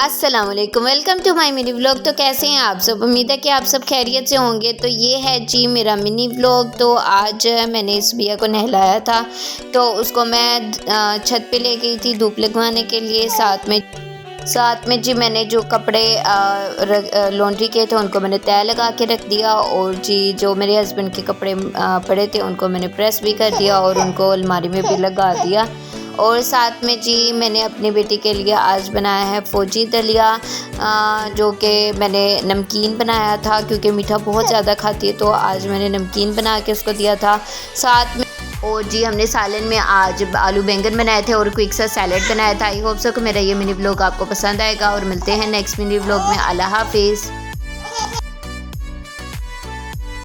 अस्सलाम वालेकुम, welcome to my mini vlog. तो कैसे हैं आप सब? उम्मीद है कि आप सब खैरियत से होंगे। तो ये है जी मेरा मिनी व्लॉग। तो आज मैंने इस बिया को नहलाया था, तो उसको मैं छत पे ले गई थी धूप लगवाने के लिए। साथ में जी मैंने जो कपड़े लॉन्ड्री के थे उनको मैंने तय लगा के रख दिया, और जी जो मेरे हस्बैंड के कपड़े पड़े थे उनको मैंने प्रेस भी कर दिया और उनको अलमारी में भी लगा दिया। और साथ में जी मैंने अपनी बेटी के लिए आज बनाया है फौजी दलिया, जो कि मैंने नमकीन बनाया था क्योंकि मीठा बहुत ज़्यादा खाती है, तो आज मैंने नमकीन बना के उसको दिया था। साथ में और जी हमने सालन में आज आलू बैंगन बनाए थे और क्विक सा सैलेड बनाया था। आई होप सो कि मेरा ये मिनी व्लॉग आपको पसंद आएगा, और मिलते हैं नेक्स्ट मिनी व्लॉग में। अल्लाह हाफिज़।